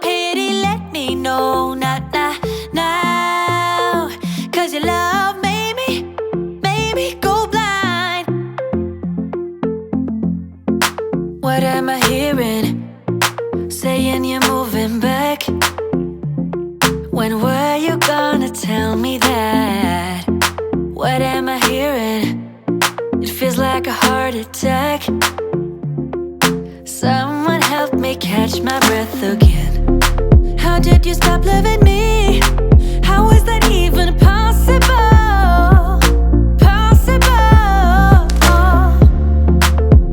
pity, let me know, not now. Cause your love made me go blind. What am I hearing? Saying you're moving back. When were you gonna tell me that? What am I hearing? It feels like a heart attack. Someone help me catch my breath again. How did you stop loving me? How is that even possible? Possible.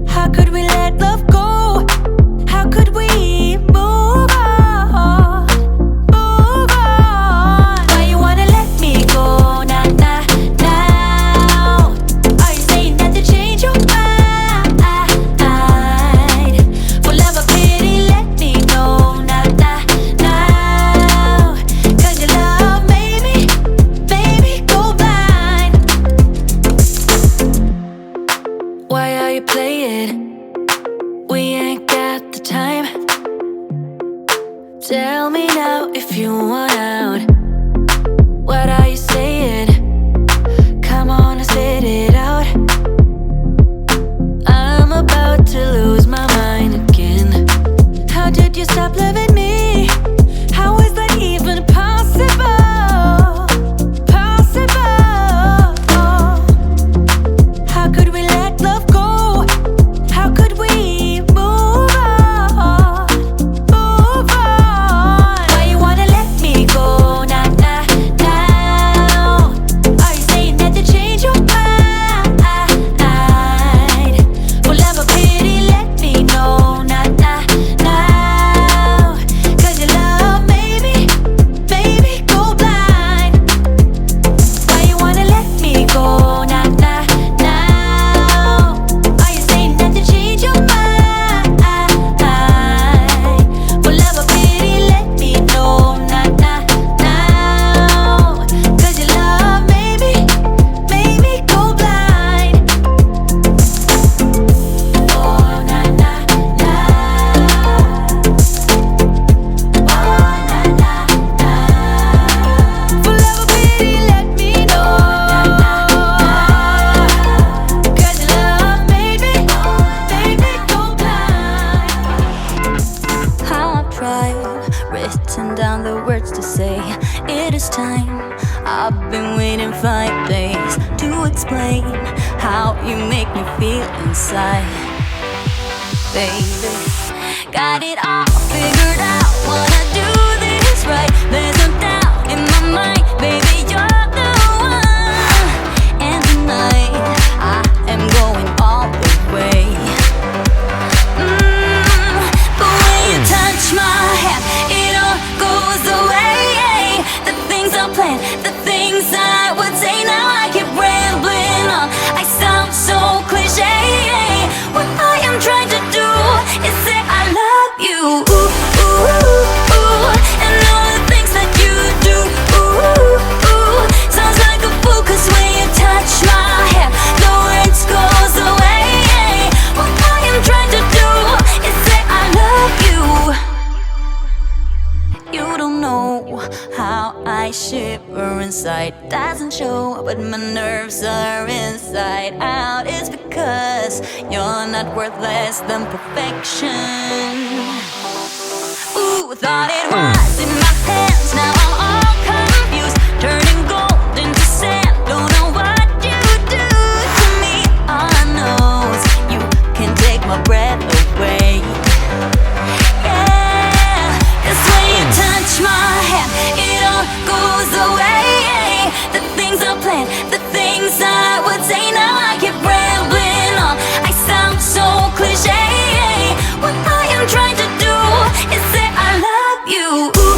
How could we let love go? How could we move on? Move on. Why you wanna let me go? Now. Are you saying that to change your mind? For love or pity, let me know now. Cause your love made me go blind. Why are you playing? We ain't got the time. Tell me now if you want out. What are you saying? Come on and spit it out. I'm about to lose my mind again. How did you stop loving me? How is that even possible? Possible. How could we let love go? How could we move on? Move on. Why you wanna let me go now? Are you saying that to change your mind? For love or pity, let me know now. Cause your love made me go blind. Why you wanna let me go now? Are you saying that to change your mind? For love or pity, let me know now. Cause your love made me go blind. Oh, For love or pity, let me know. Cause your love made me go blind. How I tried, written down the words to say it is time. I've been waiting 5 days to explain how you make me feel inside. Baby, got it all figured out, wanna do this right. There's no doubt in my mind, baby, you're the one. And tonight, I am going all the way. The way you touch my hand, it all goes away. The things I planned, the things I would say, now I keep rambling on. I sound so cliche. What I am trying to do is say I love you. Ooh, ooh, ooh. And all the things that you do. Ooh, ooh. Sounds like a fool, cause when you touch my hair, the words goes away. What I am trying to do is say I love you. You don't know how I shiver inside. Doesn't show, but my nerves are inside out. It's because you're not worth less than perfection. Ooh, thought it was in my hands, now I'm all confused. Turning gold into sand, don't know what you do to me. All I know is you can take my breath away. Yeah, 'cause when you touch my hand, it all goes away. The things I planned, the things I would say, now I keep rambling on. I sound so cliche. What I am trying to do is say I love you. Ooh,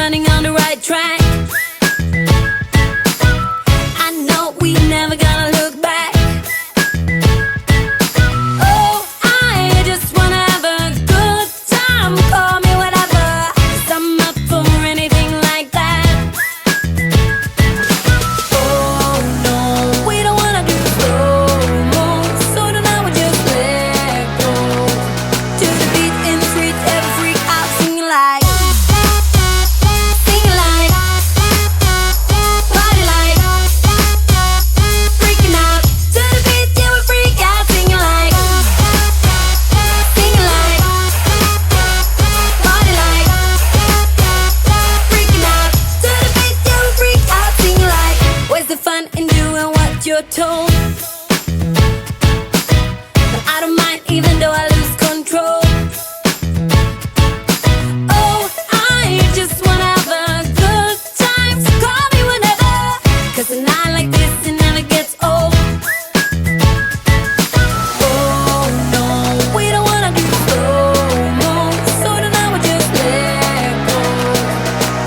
running on the right track. I know we never gonna look back. Oh, I just wanna have a good time. Call me whatever, 'cause I'm up for anything like that. Oh no, we don't wanna do slow-mo, so now we just let go. To the beat in the street, every freak out singing like, singing like, party like, freaking out. To the beat, yeah, we freak out singing like, singing like, party like, freaking out. To the beat, yeah, we freak out singing like. Where's the fun in doing what you're told? But I don't mind even though I lose control. Oh, I just wanna have a good time, so call me whenever, 'cause a night like this, it never gets old. Oh no, we don't wanna do slow-mo, so now we just let go.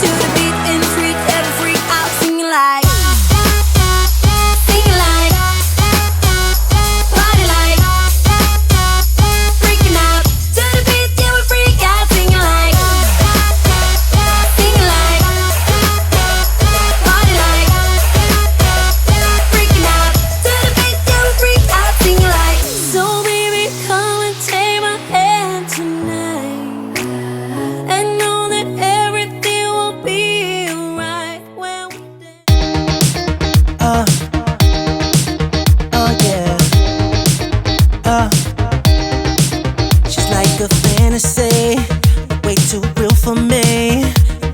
To the beat in the street, every freak out singing like, singing like, party like, freaking out. To the beat, yeah, we freak out singing like, singing like, party like, freaking out. To the beat, yeah, we freak out singing like. So baby, come and take my hand tonight, and know that everything will be alright when we dance. Oh yeah. She's like a fantasy, way too real for me.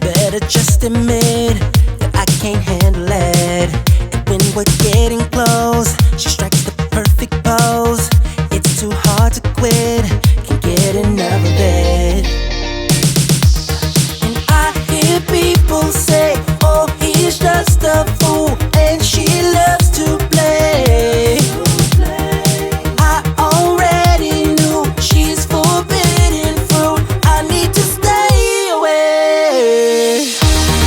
Better just admit that I can't handle it. And when we're getting close, she strikes the perfect pose. It's too hard to quit, can't get enough of it. And I hear people say, oh, he's just a fool, and she loves to play. I already knew she's forbidden fruit. I need to stay away.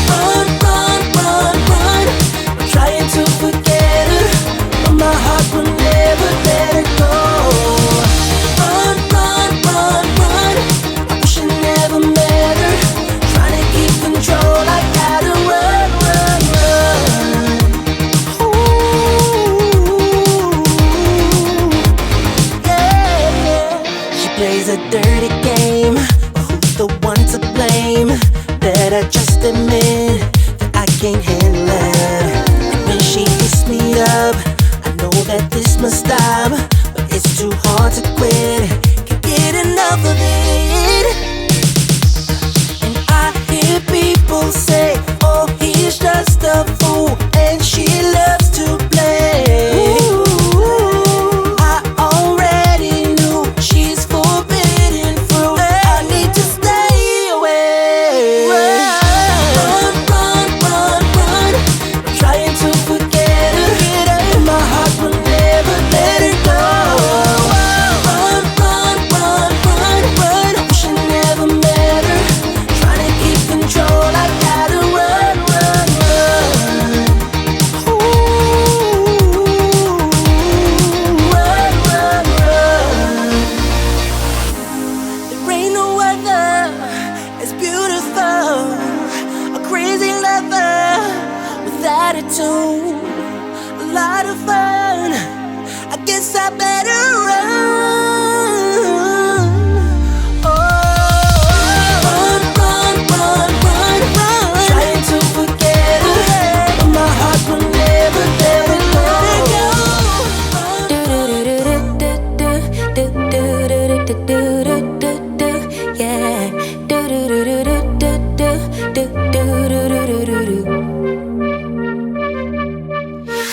Run, run, run, run. I'm trying to forget her, but my heart will never let her go. Run, run, run, run. I wish I never met her. Trying to keep control, I gotta run, run, run. Ooh, yeah. She plays a dirty game, but who's the one to blame? Better just admit that I can't handle it. And when she hits me up, I know that this must stop, but it's too hard to quit. Can't get enough of it. And I hear people say, oh, he's just a fool, and she loves to play. I already knew she's forbidden fruit. I need to stay away. Run, run, run, run. I'm trying to forget her, but my heart will never let her go. Run, run, run, run, run. I wish I never met her. Trying to keep control, I gotta run, run, run. Ooh, run, run, run. There ain't no other as beautiful, a crazy lover with attitude, a lot of fun. I guess I better run. Oh, run, run, run, run, run. Trying to forget her, but my heart will never let her go. Yeah.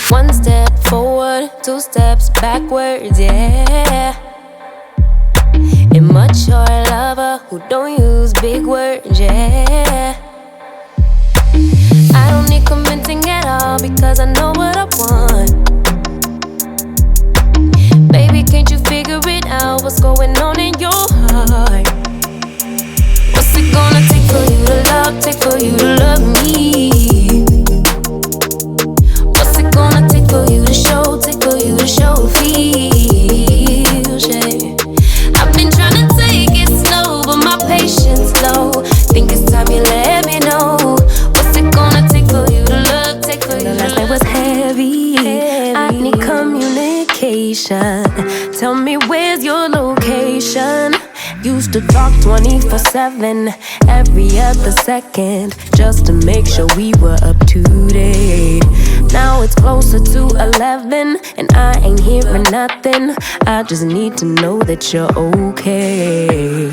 One step forward, two steps backwards, yeah. Immature lover who don't use big words, yeah. I don't need convincing at all because I know what I want. Baby, can't you figure it out? What's going on in your heart? What's it gonna take for you to love? Take for you to love? 24/7, every other second, just to make sure we were up to date. Now it's closer to 11, and I ain't hearing nothing. I just need to know that you're okay.